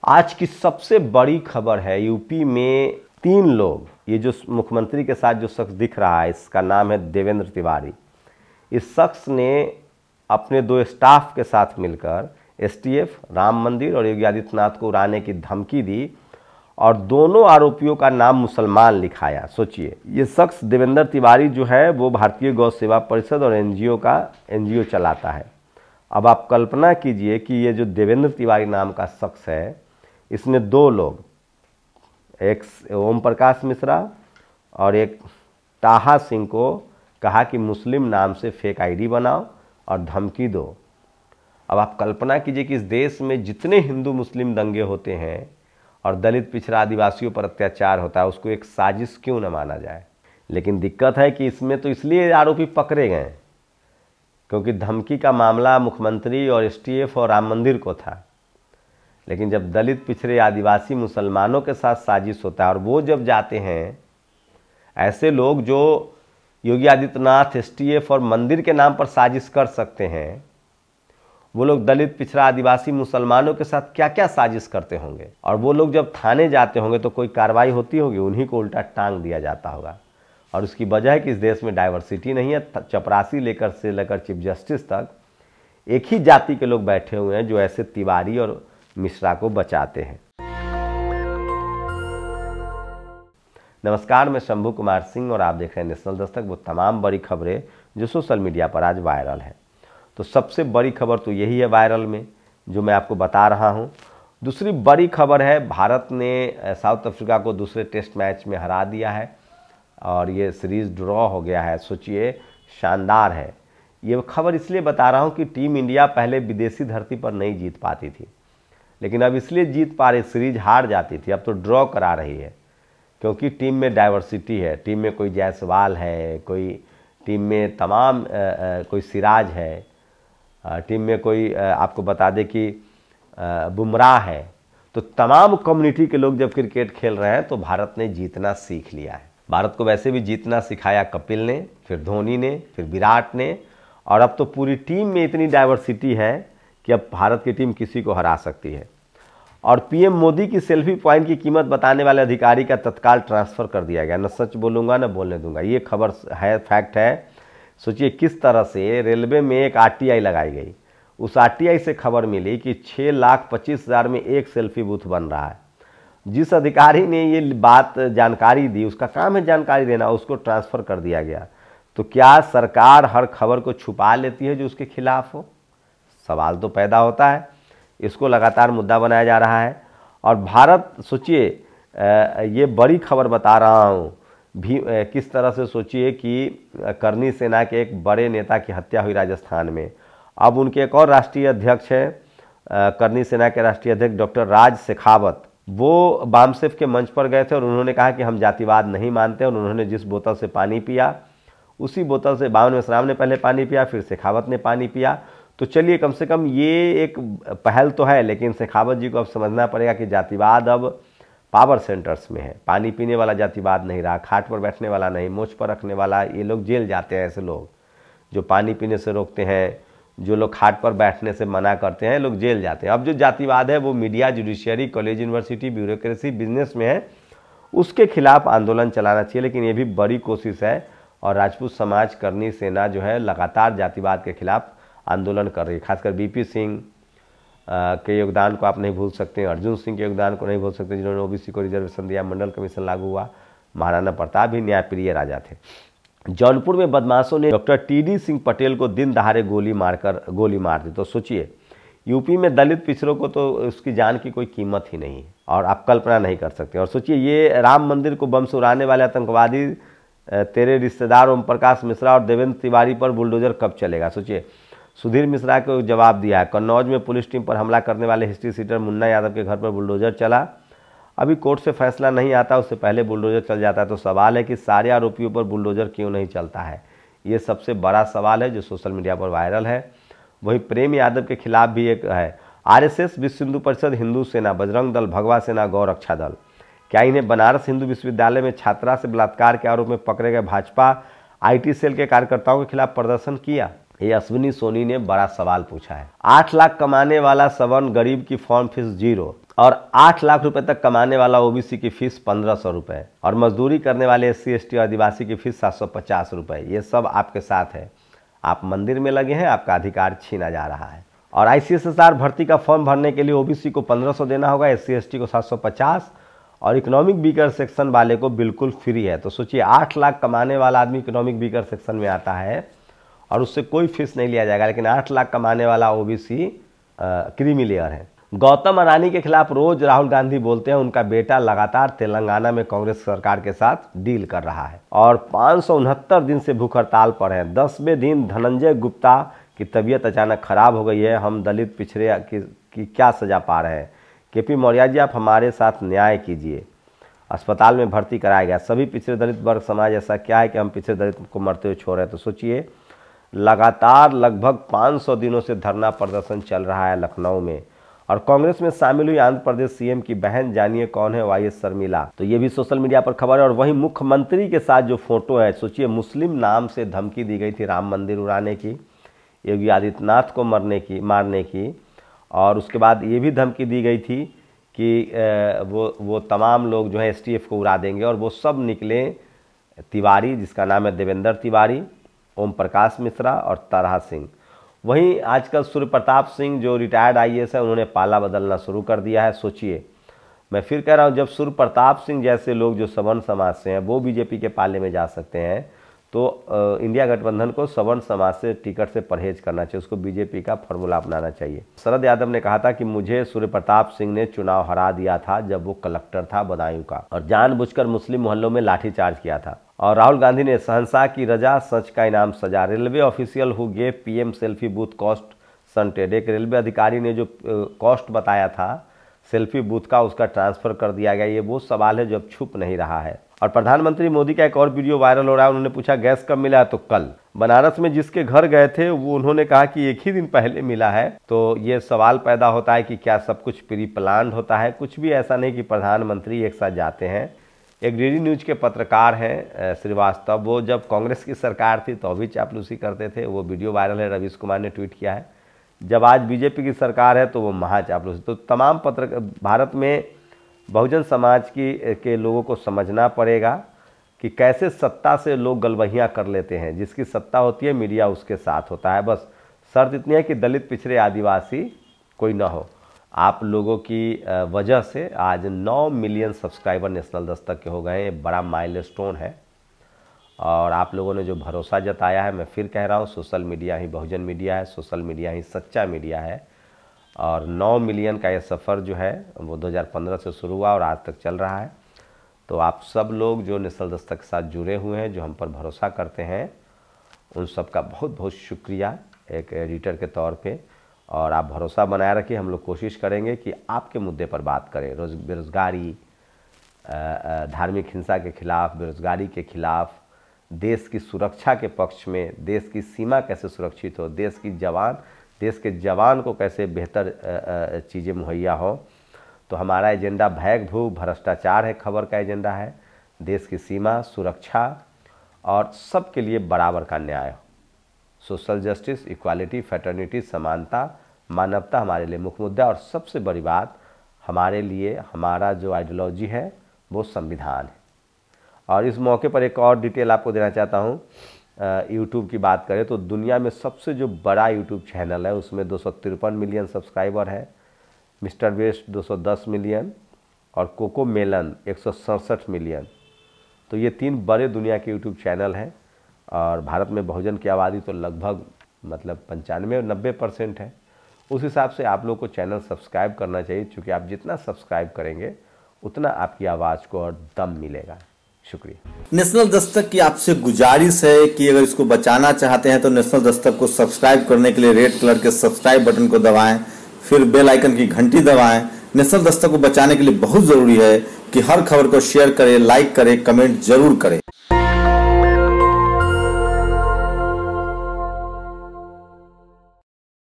आज की सबसे बड़ी खबर है, यूपी में 3 लोग, ये जो मुख्यमंत्री के साथ जो शख्स दिख रहा है इसका नाम है देवेंद्र तिवारी। इस शख्स ने अपने 2 स्टाफ के साथ मिलकर एसटीएफ, राम मंदिर और योगी आदित्यनाथ को उड़ाने की धमकी दी और दोनों आरोपियों का नाम मुसलमान लिखाया। सोचिए, ये शख्स देवेंद्र तिवारी जो है वो भारतीय गौ सेवा परिषद और एनजीओ चलाता है। अब आप कल्पना कीजिए कि ये जो देवेंद्र तिवारी नाम का शख्स है, इसने 2 लोग, एक ओम प्रकाश मिश्रा और एक ताहा सिंह को कहा कि मुस्लिम नाम से फेक आईडी बनाओ और धमकी दो। अब आप कल्पना कीजिए कि इस देश में जितने हिंदू मुस्लिम दंगे होते हैं और दलित पिछड़ा आदिवासियों पर अत्याचार होता है, उसको एक साजिश क्यों न माना जाए। लेकिन दिक्कत है कि इसमें तो इसलिए आरोपी पकड़े गए क्योंकि धमकी का मामला मुख्यमंत्री और एसटीएफ और राम मंदिर को था। लेकिन जब दलित पिछड़े आदिवासी मुसलमानों के साथ साजिश होता है और वो जब जाते हैं, ऐसे लोग जो योगी आदित्यनाथ, एसटीएफ और मंदिर के नाम पर साजिश कर सकते हैं, वो लोग दलित पिछड़ा आदिवासी मुसलमानों के साथ क्या क्या साजिश करते होंगे। और वो लोग जब थाने जाते होंगे तो कोई कार्रवाई होती होगी, उन्हीं को उल्टा टांग दिया जाता होगा। और उसकी वजह है कि इस देश में डाइवर्सिटी नहीं है। चपरासी से लेकर चीफ जस्टिस तक एक ही जाति के लोग बैठे हुए हैं जो ऐसे तिवारी और मिश्रा को बचाते हैं। नमस्कार, मैं शंभू कुमार सिंह और आप देख रहे हैं नेशनल दस्तक, वो तमाम बड़ी खबरें जो सोशल मीडिया पर आज वायरल है। तो सबसे बड़ी खबर तो यही है वायरल में, जो मैं आपको बता रहा हूं। दूसरी बड़ी खबर है, भारत ने साउथ अफ्रीका को दूसरे टेस्ट मैच में हरा दिया है और ये सीरीज ड्रॉ हो गया है। सोचिए, शानदार है। ये खबर इसलिए बता रहा हूं कि टीम इंडिया पहले विदेशी धरती पर नहीं जीत पाती थी, लेकिन अब इसलिए जीत पा रही, सीरीज हार जाती थी, अब तो ड्रॉ करा रही है क्योंकि टीम में डाइवर्सिटी है। टीम में कोई जायसवाल है, कोई टीम में तमाम कोई सिराज है, टीम में कोई आपको बता दें कि बुमराह है। तो तमाम कम्युनिटी के लोग जब क्रिकेट खेल रहे हैं तो भारत ने जीतना सीख लिया है। भारत को वैसे भी जीतना सिखाया कपिल ने, फिर धोनी ने, फिर विराट ने, और अब तो पूरी टीम में इतनी डाइवर्सिटी है कि अब भारत की टीम किसी को हरा सकती है। और पीएम मोदी की सेल्फी पॉइंट की कीमत बताने वाले अधिकारी का तत्काल ट्रांसफ़र कर दिया गया। न सच बोलूँगा न बोलने दूंगा, ये खबर है, फैक्ट है। सोचिए किस तरह से रेलवे में एक आरटीआई लगाई गई। उस आरटीआई से खबर मिली कि 6,25,000 में एक सेल्फी बूथ बन रहा है। जिस अधिकारी ने ये बात जानकारी दी, उसका काम है जानकारी देना, उसको ट्रांसफ़र कर दिया गया। तो क्या सरकार हर खबर को छुपा लेती है जो उसके खिलाफ हो? सवाल तो पैदा होता है। इसको लगातार मुद्दा बनाया जा रहा है। और भारत, सोचिए, ये बड़ी खबर बता रहा हूँ भी, किस तरह से सोचिए कि करनी सेना के एक बड़े नेता की हत्या हुई राजस्थान में। अब उनके एक और राष्ट्रीय अध्यक्ष हैं, करनी सेना के राष्ट्रीय अध्यक्ष डॉक्टर राज शेखावत। वो बामसेफ के मंच पर गए थे और उन्होंने कहा कि हम जातिवाद नहीं मानते। और उन्होंने जिस बोतल से पानी पिया, उसी बोतल से 52 मेश्राम ने पहले पानी पिया, फिर शेखावत ने पानी पिया। तो चलिए, कम से कम ये एक पहल तो है, लेकिन शेखावत जी को अब समझना पड़ेगा कि जातिवाद अब पावर सेंटर्स में है। पानी पीने वाला जातिवाद नहीं रहा, खाट पर बैठने वाला नहीं, मोछ पर रखने वाला। ये लोग जेल जाते हैं, ऐसे लोग जो पानी पीने से रोकते हैं, जो लोग खाट पर बैठने से मना करते हैं, लोग जेल जाते हैं। अब जो जातिवाद है वो media, judiciary, college, university, bureaucracy, business में है, उसके खिलाफ आंदोलन चलाना चाहिए। लेकिन ये भी बड़ी कोशिश है और राजपूत समाज, करनी सेना जो है लगातार जातिवाद के खिलाफ आंदोलन कर रही है। खासकर बीपी सिंह के योगदान को आप नहीं भूल सकते, अर्जुन सिंह के योगदान को नहीं भूल सकते, जिन्होंने ओबीसी को रिजर्वेशन दिया, मंडल कमीशन लागू हुआ। महाराणा प्रताप भी न्यायप्रिय राजा थे। जौनपुर में बदमाशों ने डॉक्टर टीडी सिंह पटेल को दिन दहाड़े गोली मार दी। तो सोचिए, यूपी में दलित पिछड़ों को तो उसकी जान की कोई कीमत ही नहीं है और आप कल्पना नहीं कर सकते। और सोचिए, ये राम मंदिर को बम से उड़ाने वाले आतंकवादी तेरे रिश्तेदार ओम प्रकाश मिश्रा और देवेंद्र तिवारी पर बुलडोजर कब चलेगा। सोचिए, सुधीर मिश्रा को जवाब दिया है। कन्नौज में पुलिस टीम पर हमला करने वाले हिस्ट्री सीटर मुन्ना यादव के घर पर बुलडोजर चला। अभी कोर्ट से फैसला नहीं आता, उससे पहले बुलडोजर चल जाता है। तो सवाल है कि सारे आरोपियों पर बुलडोजर क्यों नहीं चलता है। ये सबसे बड़ा सवाल है जो सोशल मीडिया पर वायरल है। वहीं प्रेम यादव के खिलाफ भी एक है। आरएसएस, विश्व हिंदू परिषद, हिंदू सेना, बजरंग दल, भगवा सेना, गौ रक्षा दल, क्या इन्हें बनारस हिंदू विश्वविद्यालय में छात्रा से बलात्कार के आरोप में पकड़े गए भाजपा आईटी सेल के कार्यकर्ताओं के खिलाफ प्रदर्शन किया? ये अश्विनी सोनी ने बड़ा सवाल पूछा है। 8 लाख कमाने वाला सवन गरीब की फॉर्म फीस 0। और 8 लाख रुपए तक कमाने वाला ओबीसी की फीस 1500 रुपये और मजदूरी करने वाले SC ST और आदिवासी की फीस 750 रुपये। ये सब आपके साथ है। आप मंदिर में लगे हैं, आपका अधिकार छीना जा रहा है। और ICSSR भर्ती का फॉर्म भरने के लिए ओबीसी को 1500 देना होगा, SC ST को 750 और इकोनॉमिक वीकर सेक्शन वाले को बिल्कुल फ्री है। तो सोचिए 8 लाख कमाने वाला आदमी इकोनॉमिक वीकर सेक्शन में आता है और उससे कोई फीस नहीं लिया जाएगा, लेकिन 8 लाख कमाने वाला ओबीसी क्रीमी लेयर है। गौतम अडानी के खिलाफ रोज राहुल गांधी बोलते हैं। उनका बेटा लगातार तेलंगाना में कांग्रेस सरकार के साथ डील कर रहा है और 569 दिन से भूख हड़ताल पर है। 10वें दिन धनंजय गुप्ता की तबीयत अचानक खराब हो गई है। हम दलित पिछड़े की क्या सजा पा रहे हैं? KP मौर्य जी, आप हमारे साथ न्याय कीजिए। अस्पताल में भर्ती कराया गया। सभी पिछड़े दलित वर्ग समाज, ऐसा क्या है कि हम पिछड़े दलित को मरते हुए छोड़ रहे हैं? तो सोचिए लगातार लगभग 500 दिनों से धरना प्रदर्शन चल रहा है लखनऊ में। और कांग्रेस में शामिल हुई आंध्र प्रदेश CM की बहन, जानिए कौन है? YS शर्मिला। तो ये भी सोशल मीडिया पर खबर है। और वहीं मुख्यमंत्री के साथ जो फोटो है, सोचिए मुस्लिम नाम से धमकी दी गई थी राम मंदिर उड़ाने की, योगी आदित्यनाथ को मारने की और उसके बाद ये भी धमकी दी गई थी कि वो तमाम लोग जो है STF को उड़ा देंगे। और वो सब निकले तिवारी, जिसका नाम है देवेंद्र तिवारी, ओम प्रकाश मिश्रा और तारा सिंह। वहीं आजकल सूर्य प्रताप सिंह जो रिटायर्ड IAS है, उन्होंने पाला बदलना शुरू कर दिया है। सोचिए, मैं फिर कह रहा हूं, जब सूर्य प्रताप सिंह जैसे लोग जो सवर्ण समाज से हैं वो बीजेपी के पाले में जा सकते हैं, तो इंडिया गठबंधन को सवर्ण समाज से टिकट से परहेज करना चाहिए। उसको बीजेपी का फॉर्मूला अपनाना चाहिए। शरद यादव ने कहा था कि मुझे सूर्य प्रताप सिंह ने चुनाव हरा दिया था जब वो कलेक्टर था बदायूं का और जानबूझकर मुस्लिम मोहल्लों में लाठीचार्ज किया था। और राहुल गांधी ने शहंशाह की रजा, सच का इनाम सजा। Railway official who gave PM selfie booth cost सनटेड। एक रेलवे अधिकारी ने जो कॉस्ट बताया था सेल्फी बूथ का, उसका ट्रांसफर कर दिया गया। ये वो सवाल है जो अब छुप नहीं रहा है। और प्रधानमंत्री मोदी का एक और वीडियो वायरल हो रहा है। उन्होंने पूछा गैस कब मिला है? तो कल। बनारस में जिसके घर गए थे वो उन्होंने कहा कि एक ही दिन पहले मिला है। तो ये सवाल पैदा होता है कि क्या सब कुछ प्री प्लान्ड होता है? कुछ भी ऐसा नहीं कि प्रधानमंत्री एक साथ जाते हैं। एक DD न्यूज के पत्रकार हैं श्रीवास्तव, वो जब कांग्रेस की सरकार थी तो भी चापलूसी करते थे। वो वीडियो वायरल है, रवीश कुमार ने ट्वीट किया है। जब आज बीजेपी की सरकार है तो वो महा चापलूसी। तो तमाम भारत में बहुजन समाज के लोगों को समझना पड़ेगा कि कैसे सत्ता से लोग गलबहियाँ कर लेते हैं। जिसकी सत्ता होती है मीडिया उसके साथ होता है। बस शर्त इतनी है कि दलित पिछड़े आदिवासी कोई ना हो। आप लोगों की वजह से आज 9 मिलियन सब्सक्राइबर नेशनल दस्तक के हो गए हैं। बड़ा माइलस्टोन है और आप लोगों ने जो भरोसा जताया है, मैं फिर कह रहा हूँ, सोशल मीडिया ही बहुजन मीडिया है, सोशल मीडिया ही सच्चा मीडिया है। और 9 मिलियन का ये सफ़र जो है वो 2015 से शुरू हुआ और आज तक चल रहा है। तो आप सब लोग जो नेशनल दस्तक के साथ जुड़े हुए हैं, जो हम पर भरोसा करते हैं, उन सब का बहुत बहुत शुक्रिया एक एडिटर के तौर पे। और आप भरोसा बनाए रखिए। हम लोग कोशिश करेंगे कि आपके मुद्दे पर बात करें। बेरोज़गारी, धार्मिक हिंसा के खिलाफ, बेरोज़गारी के खिलाफ, देश की सुरक्षा के पक्ष में, देश की सीमा कैसे सुरक्षित हो, देश के जवान को कैसे बेहतर चीज़ें मुहैया हो। तो हमारा एजेंडा भैग भू भ्रष्टाचार है, खबर का एजेंडा है। देश की सीमा, सुरक्षा और सबके लिए बराबर का न्याय हो। सोशल जस्टिस, इक्वालिटी, फ्रेटर्निटी, समानता, मानवता हमारे लिए मुख्य मुद्दा। और सबसे बड़ी बात हमारे लिए, हमारा जो आइडियोलॉजी है वो संविधान है। और इस मौके पर एक और डिटेल आपको देना चाहता हूँ। यूट्यूब की बात करें तो दुनिया में सबसे जो बड़ा यूट्यूब चैनल है उसमें 253 मिलियन सब्सक्राइबर है। मिस्टर बेस्ट 210 मिलियन और कोको मेलन 167 मिलियन। तो ये 3 बड़े दुनिया के यूट्यूब चैनल हैं। और भारत में बहुजन की आबादी तो लगभग 95-90% है। उस हिसाब से आप लोग को चैनल सब्सक्राइब करना चाहिए, क्योंकि आप जितना सब्सक्राइब करेंगे उतना आपकी आवाज़ को और दम मिलेगा। शुक्रिया। नेशनल दस्तक की आपसे गुजारिश है कि अगर इसको बचाना चाहते हैं तो नेशनल दस्तक को सब्सक्राइब करने के लिए रेड कलर के सब्सक्राइब बटन को दबाएं, फिर बेल आइकन की घंटी दबाएं। नेशनल दस्तक को बचाने के लिए बहुत जरूरी है कि हर खबर को शेयर करें, लाइक करें, कमेंट जरूर करें।